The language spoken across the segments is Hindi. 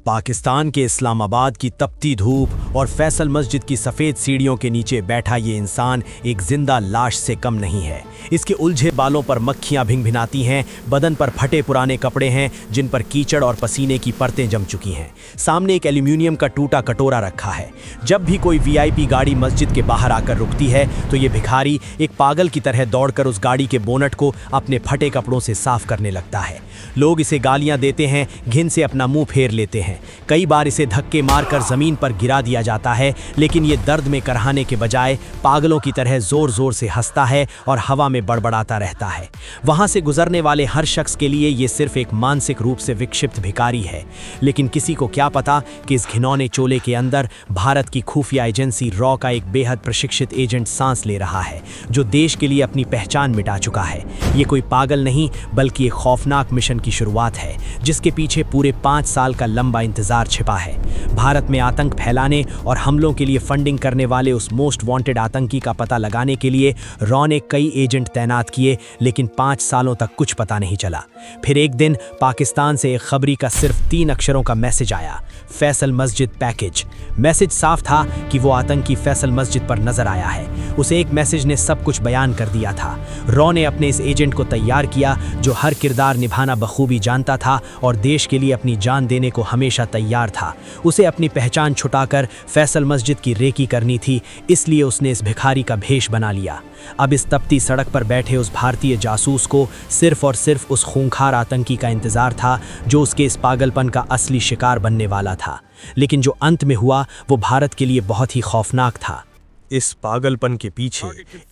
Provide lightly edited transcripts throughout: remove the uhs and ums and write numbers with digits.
पाकिस्तान के इस्लामाबाद की तपती धूप और फैसल मस्जिद की सफ़ेद सीढ़ियों के नीचे बैठा ये इंसान एक जिंदा लाश से कम नहीं है। इसके उलझे बालों पर मक्खियां भिनभिनाती हैं, बदन पर फटे पुराने कपड़े हैं जिन पर कीचड़ और पसीने की परतें जम चुकी हैं। सामने एक एल्यूमिनियम का टूटा कटोरा रखा है। जब भी कोई वीआईपी गाड़ी मस्जिद के बाहर आकर रुकती है तो ये भिखारी एक पागल की तरह दौड़कर उस गाड़ी के बोनट को अपने फटे कपड़ों से साफ करने लगता है। लोग इसे गालियां देते हैं, घिन से अपना मुंह फेर लेते हैं। कई बार इसे धक्के मारकर जमीन पर गिरा दिया जाता है, लेकिन ये दर्द में करहाने के बजाय पागलों की तरह जोर जोर से हंसता है और हवा में बड़बड़ाता रहता है। वहां से गुजरने वाले हर शख्स के लिए ये सिर्फ एक मानसिक रूप से विक्षिप्त भिखारी है। लेकिन किसी को क्या पता कि इस घिनौने चोले के अंदर भारत की खुफिया एजेंसी रॉ का एक बेहद प्रशिक्षित एजेंट सांस ले रहा है, जो देश के लिए अपनी पहचान मिटा चुका है। ये कोई पागल नहीं, बल्कि एक खौफनाक मिशन की शुरुआत है, जिसके पीछे पूरे 5 साल का लंबा इंतजार छिपा है। भारत में आतंक फैलाने और हमलों के लिए फंडिंग करने वाले उस मोस्ट वांटेड आतंकी का पता लगाने के लिए रॉ ने कई एजेंट तैनात किए, लेकिन 5 सालों तक कुछ पता नहीं चला। फिर एक दिन पाकिस्तान से एक खबरी का सिर्फ 3 अक्षरों का मैसेज आया, फैसल मस्जिद पैकेज। मैसेज साफ था कि वो आतंकी फैसल मस्जिद पर नजर आया है। उस एक मैसेज ने सब कुछ बयान कर दिया था। रॉ ने अपने इस एजेंट को तैयार किया जो हर किरदार निभाना बखूबी जानता था और देश के लिए अपनी जान देने को हमेशा तैयार था। उसे अपनी पहचान छुटाकर फैसल मस्जिद की रेकी करनी थी, इसलिए उसने इस भिखारी का भेष बना लिया। अब इस तपती सड़क पर बैठे उस भारतीय जासूस को सिर्फ और सिर्फ उस खूंखार आतंकी का इंतजार था जो उसके इस पागलपन का असली शिकार बनने वाला था। लेकिन जो अंत में हुआ वो भारत के लिए बहुत ही खौफनाक था। इस पागलपन के पीछे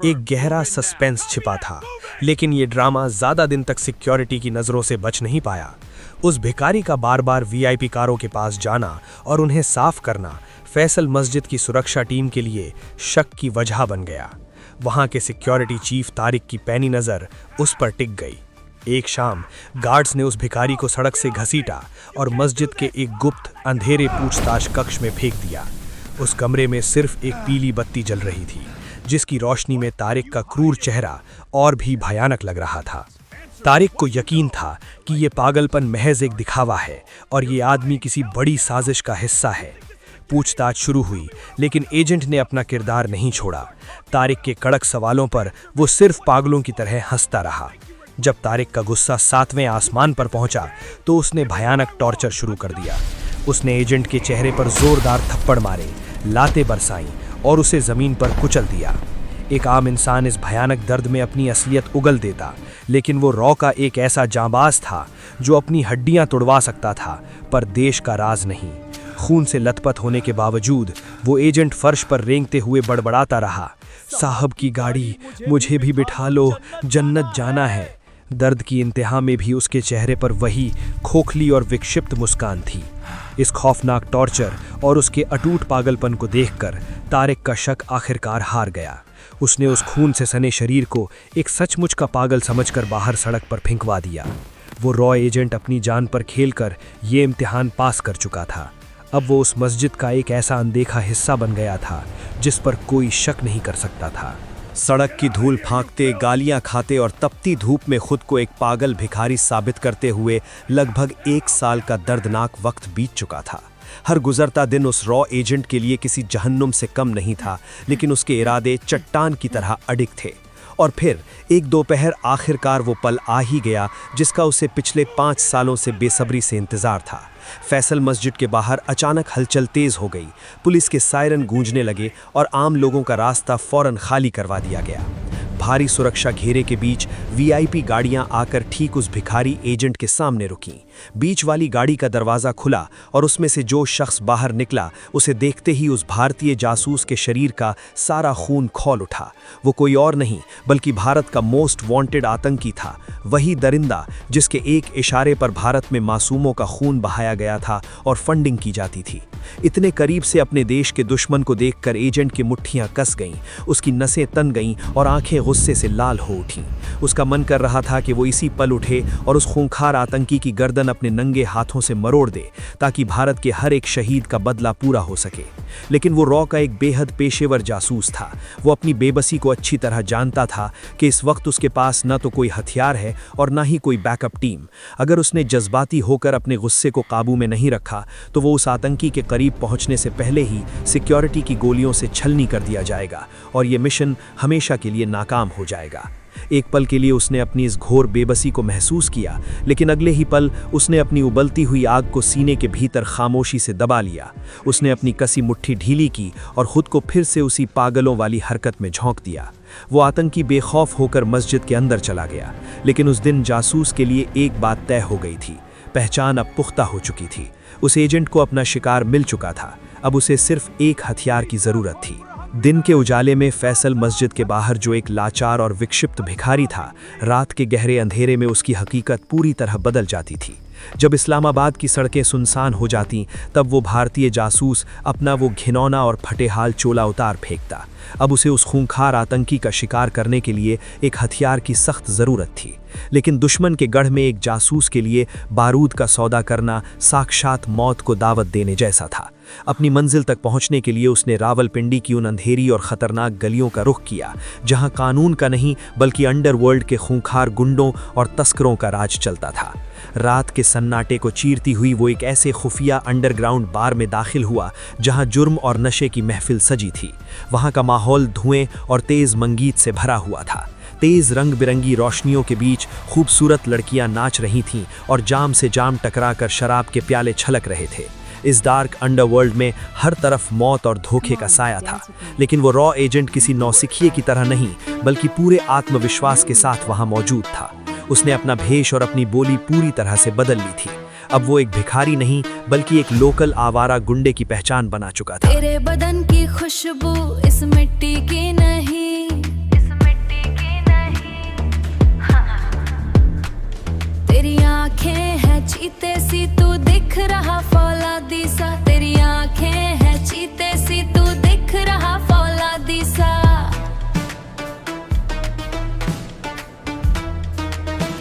एक गहरा सस्पेंस छिपा था, लेकिन ये ड्रामा ज्यादा दिन तक सिक्योरिटी की नजरों से बच नहीं पाया। उस भिखारी का बार बार वीआईपी कारों के पास जाना और उन्हें साफ करना फैसल मस्जिद की सुरक्षा टीम के लिए शक की वजह बन गया। वहां के सिक्योरिटी चीफ तारिक की पैनी नजर उस पर टिक गई। एक शाम गार्ड्स ने उस भिखारी को सड़क से घसीटा और मस्जिद के एक गुप्त अंधेरे पूछताछ कक्ष में फेंक दिया। उस कमरे में सिर्फ एक पीली बत्ती जल रही थी, जिसकी रोशनी में तारिक का क्रूर चेहरा और भी भयानक लग रहा था। तारिक को यकीन था कि ये पागलपन महज एक दिखावा है और ये आदमी किसी बड़ी साजिश का हिस्सा है। पूछताछ शुरू हुई, लेकिन एजेंट ने अपना किरदार नहीं छोड़ा। तारिक के कड़क सवालों पर वो सिर्फ पागलों की तरह हंसता रहा। जब तारिक का गुस्सा 7वें आसमान पर पहुंचा तो उसने भयानक टॉर्चर शुरू कर दिया। उसने एजेंट के चेहरे पर जोरदार थप्पड़ मारे, लातें बरसाईं और उसे जमीन पर कुचल दिया। एक आम इंसान इस भयानक दर्द में अपनी असलियत उगल देता, लेकिन वो रॉ का एक ऐसा जांबाज था जो अपनी हड्डियां तोड़वा सकता था, पर देश का राज नहीं। खून से लथपथ होने के बावजूद वो एजेंट फर्श पर रेंगते हुए बड़बड़ाता रहा, साहब की गाड़ी, मुझे भी बिठा लो, जन्नत जाना है। दर्द की इंतहा में भी उसके चेहरे पर वही खोखली और विक्षिप्त मुस्कान थी। इस खौफनाक टॉर्चर और उसके अटूट पागलपन को देखकर तारिक का शक आखिरकार हार गया। उसने उस खून से सने शरीर को एक सचमुच का पागल समझकर बाहर सड़क पर फेंकवा दिया। वो रॉ एजेंट अपनी जान पर खेलकर ये इम्तिहान पास कर चुका था। अब वो उस मस्जिद का एक ऐसा अनदेखा हिस्सा बन गया था जिस पर कोई शक नहीं कर सकता था। सड़क की धूल फांकते, गालियां खाते और तपती धूप में खुद को एक पागल भिखारी साबित करते हुए लगभग 1 साल का दर्दनाक वक्त बीत चुका था। हर गुजरता दिन उस रॉ एजेंट के लिए किसी जहन्नुम से कम नहीं था, लेकिन उसके इरादे चट्टान की तरह अडिग थे। और फिर एक दोपहर आखिरकार वो पल आ ही गया जिसका उसे पिछले 5 सालों से बेसब्री से इंतजार था। फैसल मस्जिद के बाहर अचानक हलचल तेज हो गई। पुलिस के सायरन गूंजने लगे और आम लोगों का रास्ता फौरन खाली करवा दिया गया। भारी सुरक्षा घेरे के बीच वीआईपी गाड़ियां आकर ठीक उस भिखारी एजेंट के सामने रुकीं। बीच वाली गाड़ी का दरवाज़ा खुला और उसमें से जो शख्स बाहर निकला, उसे देखते ही उस भारतीय जासूस के शरीर का सारा खून खौल उठा। वो कोई और नहीं बल्कि भारत का मोस्ट वांटेड आतंकी था, वही दरिंदा जिसके एक इशारे पर भारत में मासूमों का खून बहाया गया था और फंडिंग की जाती थी। इतने करीब से अपने देश के दुश्मन को देखकर एजेंट की मुट्ठियां कस गईं, उसकी नसें तन गईं और आंखें गुस्से से लाल हो उठीं। उसका मन कर रहा था कि वो इसी पल उठे और उस खूंखार आतंकी की गर्दन अपने नंगे हाथों से मरोड़ दे, ताकि भारत के हर एक शहीद का बदला पूरा हो सके। लेकिन वो रॉ का एक बेहद पेशेवर जासूस था। वो अपनी बेबसी को अच्छी तरह जानता था कि इस वक्त उसके पास न तो कोई हथियार है और न ही कोई बैकअप टीम। अगर उसने जज्बाती होकर अपने गुस्से को काबू में नहीं रखा तो वो उस आतंकी के करीब पहुंचने से पहले ही सिक्योरिटी की गोलियों से छलनी कर दिया जाएगा और ये मिशन हमेशा के लिए नाकाम हो जाएगा। एक पल के लिए उसने अपनी इस घोर बेबसी को महसूस किया, लेकिन अगले ही पल उसने अपनी उबलती हुई आग को सीने के भीतर खामोशी से दबा लिया। उसने अपनी कसी मुट्ठी ढीली की और खुद को फिर से उसी पागलों वाली हरकत में झोंक दिया। वो आतंकी बेखौफ होकर मस्जिद के अंदर चला गया, लेकिन उस दिन जासूस के लिए एक बात तय हो गई थी। पहचान अब पुख्ता हो चुकी थी। उस एजेंट को अपना शिकार मिल चुका था। अब उसे सिर्फ एक हथियार की जरूरत थी। दिन के उजाले में फैसल मस्जिद के बाहर जो एक लाचार और विक्षिप्त भिखारी था, रात के गहरे अंधेरे में उसकी हकीकत पूरी तरह बदल जाती थी। जब इस्लामाबाद की सड़कें सुनसान हो जातीं, तब वो भारतीय जासूस अपना वो घिनौना और फटेहाल चोला उतार फेंकता। अब उसे उस खूंखार आतंकी का शिकार करने के लिए एक हथियार की सख्त ज़रूरत थी, लेकिन दुश्मन के गढ़ में एक जासूस के लिए बारूद का सौदा करना साक्षात मौत को दावत देने जैसा था। अपनी मंजिल तक पहुंचने के लिए उसने रावलपिंडी की उन अंधेरी और ख़तरनाक गलियों का रुख किया, जहां कानून का नहीं बल्कि अंडरवर्ल्ड के खूंखार गुंडों और तस्करों का राज चलता था। रात के सन्नाटे को चीरती हुई वो एक ऐसे खुफिया अंडरग्राउंड बार में दाखिल हुआ जहां जुर्म और नशे की महफिल सजी थी। वहां का माहौल धुएं और तेज मंगीत से भरा हुआ था। तेज रंग बिरंगी रोशनियों के बीच खूबसूरत लड़कियां नाच रही थीं और जाम से जाम टकराकर शराब के प्याले छलक रहे थे। इस डार्क अंडरवर्ल्ड में हर तरफ मौत और धोखे का साया था, लेकिन वो रॉ एजेंट किसी नौसिखिए की तरह नहीं बल्कि पूरे आत्मविश्वास के साथ वहां मौजूद था। उसने अपना भेष और अपनी बोली पूरी तरह से बदल ली थी। अब वो एक भिखारी नहीं बल्कि एक लोकल आवारा गुंडे की पहचान बना चुका था। तेरे बदन की खुशबू इस मिट्टी की नहीं, इस मिट्टी की नहीं। हाँ। तेरी आंखें हैं चीते सी, तू दिख रहा फौलादी सा। तेरी आंखें हैं चीते सी, तू दिख रहा फौलादी सा।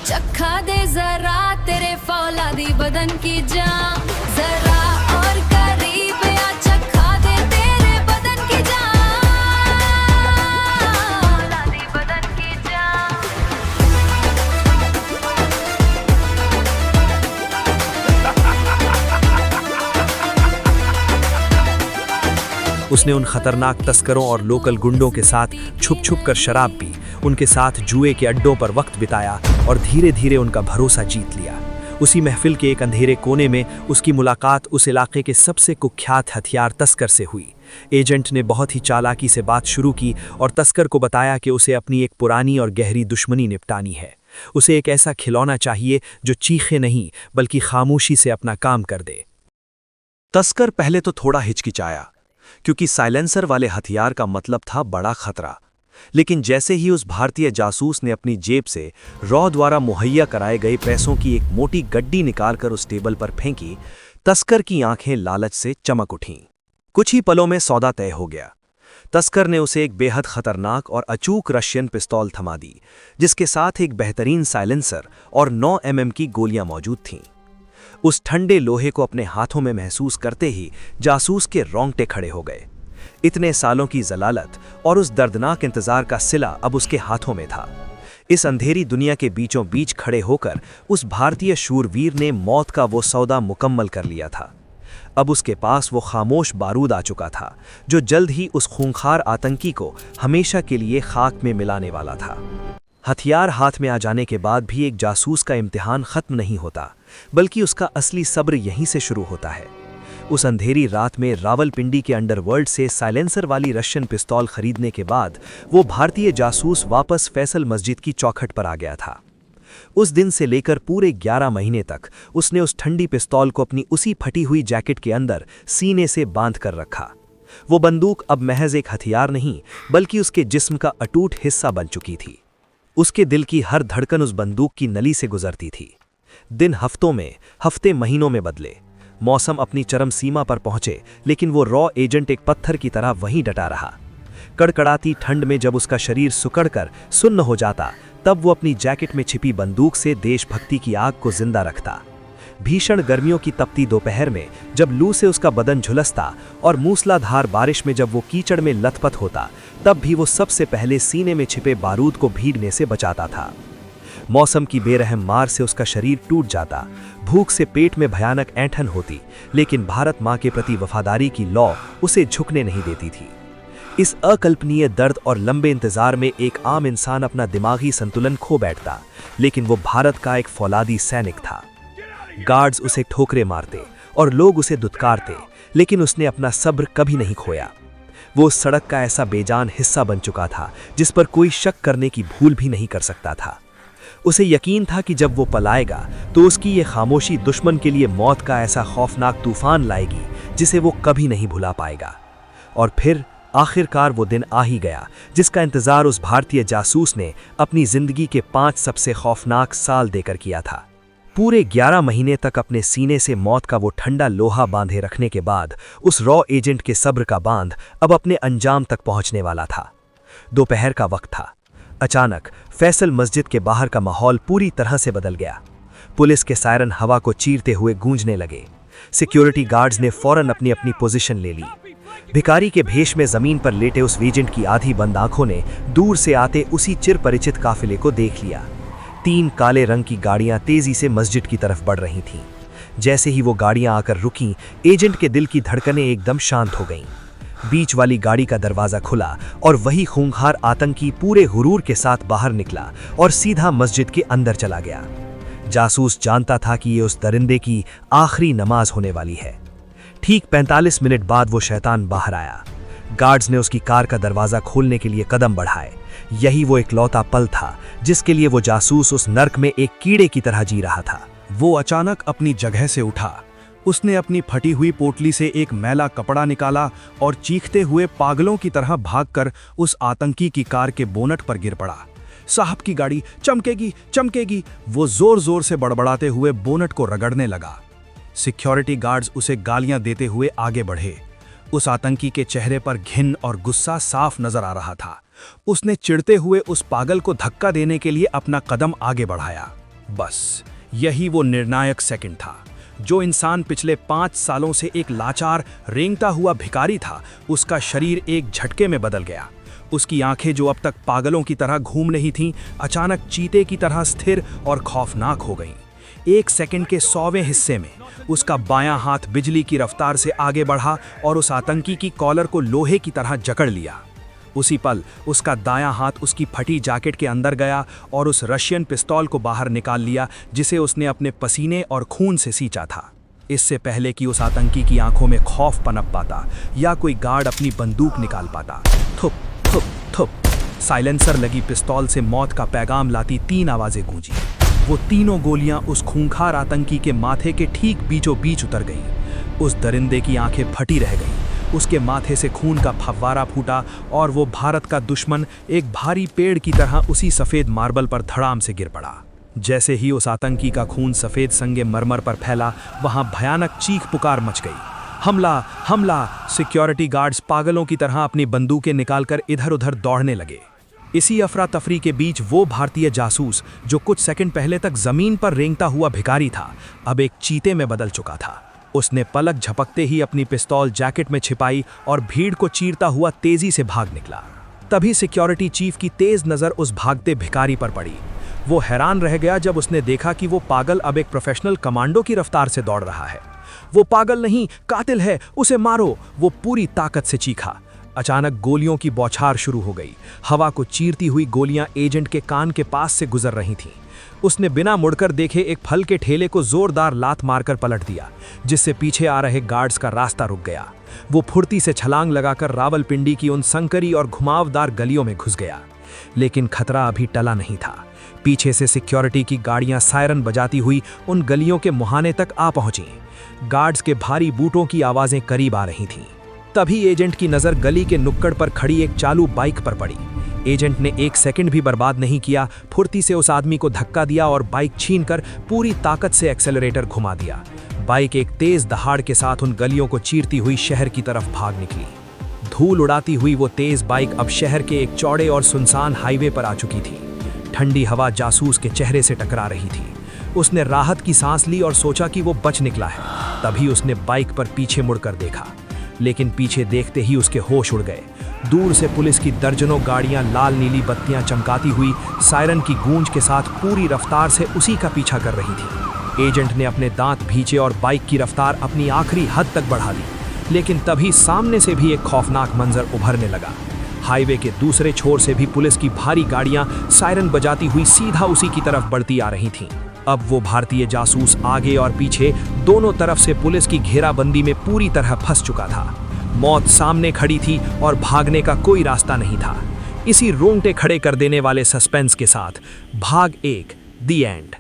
चखा दे जरा तेरे फौलादी बदन की जान, जरा और करीब आ चखा दे तेरे बदन की जान, फौलादी बदन की जान। उसने उन खतरनाक तस्करों और लोकल गुंडों के साथ छुप छुप कर शराब पी, उनके साथ जुए के अड्डों पर वक्त बिताया और धीरे धीरे उनका भरोसा जीत लिया। उसी महफिल के एक अंधेरे कोने में उसकी मुलाकात उस इलाके के सबसे कुख्यात हथियार तस्कर से हुई। एजेंट ने बहुत ही चालाकी से बात शुरू की और तस्कर को बताया कि उसे अपनी एक पुरानी और गहरी दुश्मनी निपटानी है। उसे एक ऐसा खिलौना चाहिए जो चीखे नहीं बल्कि खामोशी से अपना काम कर दे। तस्कर पहले तो थोड़ा हिचकिचाया, क्योंकि साइलेंसर वाले हथियार का मतलब था बड़ा खतरा। लेकिन जैसे ही उस भारतीय जासूस ने अपनी जेब से रॉ द्वारा मुहैया कराए गए पैसों की एक मोटी गड्डी निकालकर उस टेबल पर फेंकी, तस्कर की आंखें लालच से चमक उठीं। कुछ ही पलों में सौदा तय हो गया। तस्कर ने उसे एक बेहद खतरनाक और अचूक रशियन पिस्तौल थमा दी, जिसके साथ एक बेहतरीन साइलेंसर और 9 mm की गोलियां मौजूद थीं। उस ठंडे लोहे को अपने हाथों में महसूस करते ही जासूस के रोंगटे खड़े हो गए। इतने सालों की जलालत और उस दर्दनाक इंतजार का सिला अब उसके हाथों में था। इस अंधेरी दुनिया के बीचों बीच खड़े होकर उस भारतीय शूरवीर ने मौत का वो सौदा मुकम्मल कर लिया था। अब उसके पास वो खामोश बारूद आ चुका था, जो जल्द ही उस खूंखार आतंकी को हमेशा के लिए खाक में मिलाने वाला था। हथियार हाथ में आ जाने के बाद भी एक जासूस का इम्तिहान खत्म नहीं होता, बल्कि उसका असली सब्र यहीं से शुरू होता है। उस अंधेरी रात में रावलपिंडी के अंडरवर्ल्ड से साइलेंसर वाली रशियन पिस्तौल खरीदने के बाद वो भारतीय जासूस वापस फैसल मस्जिद की चौखट पर आ गया था। उस दिन से लेकर पूरे 11 महीने तक उसने उस ठंडी पिस्तौल को अपनी उसी फटी हुई जैकेट के अंदर सीने से बांध कर रखा। वो बंदूक अब महज एक हथियार नहीं बल्कि उसके जिस्म का अटूट हिस्सा बन चुकी थी। उसके दिल की हर धड़कन उस बंदूक की नली से गुजरती थी। दिन हफ्तों में, हफ्ते महीनों में बदले। मौसम अपनी चरम सीमा पर पहुंचे, लेकिन वो रॉ एजेंट एक पत्थर की तरह वहीं डटा रहा। कड़कड़ाती ठंड में जब उसका शरीर सुकड़कर सुन्न हो जाता, तब वो अपनी जैकेट में छिपी बंदूक से देशभक्ति की आग को जिंदा रखता। भीषण गर्मियों की तपती दोपहर में जब लू से उसका बदन झुलसता और मूसलाधार बारिश में जब वो कीचड़ में लथपथ होता, तब भी वो सबसे पहले सीने में छिपे बारूद को भीगने से बचाता था। मौसम की बेरहम मार से उसका शरीर टूट जाता, भूख से पेट में भयानक ऐंठन होती, लेकिन भारत माँ के प्रति वफादारी की लौ उसे झुकने नहीं देती थी। इस अकल्पनीय दर्द और लंबे इंतजार में एक आम इंसान अपना दिमागी संतुलन खो बैठता, लेकिन वो भारत का एक फौलादी सैनिक था। गार्ड्स उसे ठोकरे मारते और लोग उसे दुत्कारते, लेकिन उसने अपना सब्र कभी नहीं खोया। वो उस सड़क का ऐसा बेजान हिस्सा बन चुका था जिस पर कोई शक करने की भूल भी नहीं कर सकता था। उसे यकीन था कि जब वो पलाएगा तो उसकी ये खामोशी दुश्मन के लिए मौत का ऐसा खौफनाक तूफान लाएगी जिसे वो कभी नहीं भुला पाएगा। और फिर आखिरकार वो दिन आ ही गया जिसका इंतजार उस भारतीय जासूस ने अपनी जिंदगी के 5 सबसे खौफनाक साल देकर किया था। पूरे 11 महीने तक अपने सीने से मौत का वो ठंडा लोहा बांधे रखने के बाद उस रॉ एजेंट के सब्र का बांध अब अपने अंजाम तक पहुंचने वाला था। दोपहर का वक्त था। अचानक फैसल मस्जिद के बाहर का माहौल पूरी तरह से बदल गया। पुलिस के सायरन हवा को चीरते हुए गूंजने लगे। सिक्योरिटी गार्ड्स ने फौरन अपनी अपनी पोजीशन ले ली। भिखारी के भेष में जमीन पर लेटे उस एजेंट की आधी बंद आंखों ने दूर से आते उसी चिर परिचित काफिले को देख लिया। 3 काले रंग की गाड़ियां तेजी से मस्जिद की तरफ बढ़ रही थीं। जैसे ही वो गाड़ियां आकर रुकीं, एजेंट के दिल की धड़कनें एकदम शांत हो गईं। बीच वाली गाड़ी का दरवाजा खुला और वही खूंखार आतंकी पूरे हुरूर के साथ बाहर निकला और सीधा मस्जिद के अंदर चला गया। जासूस जानता था कि ये उस दरिंदे की आखिरी नमाज होने वाली है। ठीक 45 मिनट बाद वो शैतान बाहर आया। गार्ड्स ने उसकी कार का दरवाजा खोलने के लिए कदम बढ़ाए। यही वो इकलौता पल था जिसके लिए वो जासूस उस नर्क में एक कीड़े की तरह जी रहा था। वो अचानक अपनी जगह से उठा। उसने अपनी फटी हुई पोटली से एक मैला कपड़ा निकाला और चीखते हुए पागलों की तरह भागकर उस आतंकी की कार के बोनट पर गिर पड़ा। साहब की गाड़ी चमकेगी चमकेगी, वो जोर जोर से बड़बड़ाते हुए बोनट को रगड़ने लगा। सिक्योरिटी गार्ड्स उसे गालियां देते हुए आगे बढ़े। उस आतंकी के चेहरे पर घिन और गुस्सा साफ नजर आ रहा था। उसने चिढ़ते हुए उस पागल को धक्का देने के लिए अपना कदम आगे बढ़ाया। बस यही वो निर्णायक सेकंड था। जो इंसान पिछले 5 सालों से एक लाचार रेंगता हुआ भिखारी था, उसका शरीर एक झटके में बदल गया। उसकी आंखें जो अब तक पागलों की तरह घूम रही थीं, अचानक चीते की तरह स्थिर और खौफनाक हो गईं। 1 सेकंड के 100वें हिस्से में उसका बायां हाथ बिजली की रफ्तार से आगे बढ़ा और उस आतंकी की कॉलर को लोहे की तरह जकड़ लिया। उसी पल उसका दायां हाथ उसकी फटी जैकेट के अंदर गया और उस रशियन पिस्तौल को बाहर निकाल लिया जिसे उसने अपने पसीने और खून से सींचा था। इससे पहले कि उस आतंकी की आंखों में खौफ पनप पाता या कोई गार्ड अपनी बंदूक निकाल पाता, थुप थुप थुप, साइलेंसर लगी पिस्तौल से मौत का पैगाम लाती 3 आवाजें गूंजी। वो तीनों गोलियां उस खूंखार आतंकी के माथे के ठीक बीचों बीच उतर गईं। उस दरिंदे की आंखें फटी रह गईं। उसके माथे से खून का फव्वारा फूटा और वो भारत का दुश्मन एक भारी पेड़ की तरह उसी सफेद मार्बल पर धड़ाम से गिर पड़ा। जैसे ही उस आतंकी का खून सफेद संगे मरमर पर फैला, वहां भयानक चीख पुकार मच गई। हमला हमला! सिक्योरिटी गार्ड्स पागलों की तरह अपनी बंदूकें निकालकर इधर उधर दौड़ने लगे। इसी अफरा तफरी के बीच वो भारतीय जासूस जो कुछ सेकंड पहले तक जमीन पर रेंगता हुआ भिखारी था, अब एक चीते में बदल चुका था। उसने पलक झपकते ही अपनी पिस्तौल जैकेट में छिपाई और भीड़ को चीरता हुआ तेजी से भाग निकला। तभी सिक्योरिटी चीफ की तेज नजर उस भागते भिखारी पर पड़ी। वो हैरान रह गया जब उसने देखा कि वो पागल अब एक प्रोफेशनल कमांडो की रफ्तार से दौड़ रहा है। वो पागल नहीं, कातिल है, उसे मारो! वो पूरी ताकत से चीखा। अचानक गोलियों की बौछार शुरू हो गई। हवा को चीरती हुई गोलियां एजेंट के कान के पास से गुजर रही थीं। उसने बिना मुड़कर देखे एक फल के ठेले को जोरदार लात मारकर पलट दिया, जिससे पीछे आ रहे गार्ड्स का रास्ता रुक गया। वो फुर्ती से छलांग लगाकर रावलपिंडी की उन संकरी और घुमावदार गलियों में घुस गया। लेकिन खतरा अभी टला नहीं था। पीछे से सिक्योरिटी की गाड़ियां सायरन बजाती हुई उन गलियों के मुहाने तक आ पहुंची। गार्ड्स के भारी बूटों की आवाजें करीब आ रही थीं। तभी एजेंट की नजर गली के नुक्कड़ पर खड़ी एक चालू बाइक पर पड़ी। एजेंट ने 1 सेकंड भी बर्बाद नहीं किया, फुर्ती से उस आदमी को धक्का दिया और बाइक छीनकर पूरी ताकत से एक्सेलरेटर घुमा दिया। बाइक एक तेज दहाड़ के साथ उन गलियों को चीरती हुई शहर की तरफ भाग निकली। धूल उड़ाती हुई वो तेज बाइक अब शहर के एक चौड़े और सुनसान हाईवे पर आ चुकी थी। ठंडी हवा जासूस के चेहरे से टकरा रही थी। उसने राहत की सांस ली और सोचा कि वो बच निकला है। तभी उसने बाइक पर पीछे मुड़कर देखा, लेकिन पीछे देखते ही उसके होश उड़ गए। दूर से पुलिस की दर्जनों गाड़ियां लाल नीली बत्तियां चमकाती हुई सायरन की गूंज के साथ पूरी रफ्तार से उसी का पीछा कर रही थी। एजेंट ने अपने दांत भींचे और बाइक की रफ्तार अपनी आखिरी हद तक बढ़ा दी, लेकिन तभी सामने से भी एक खौफनाक मंजर उभरने लगा। हाईवे के दूसरे छोर से भी पुलिस की भारी गाड़ियां सायरन बजाती हुई सीधा उसी की तरफ बढ़ती आ रही थीं। अब वो भारतीय जासूस आगे और पीछे दोनों तरफ से पुलिस की घेराबंदी में पूरी तरह फंस चुका था। मौत सामने खड़ी थी और भागने का कोई रास्ता नहीं था। इसी रोंगटे खड़े कर देने वाले सस्पेंस के साथ भाग 1 दी एंड।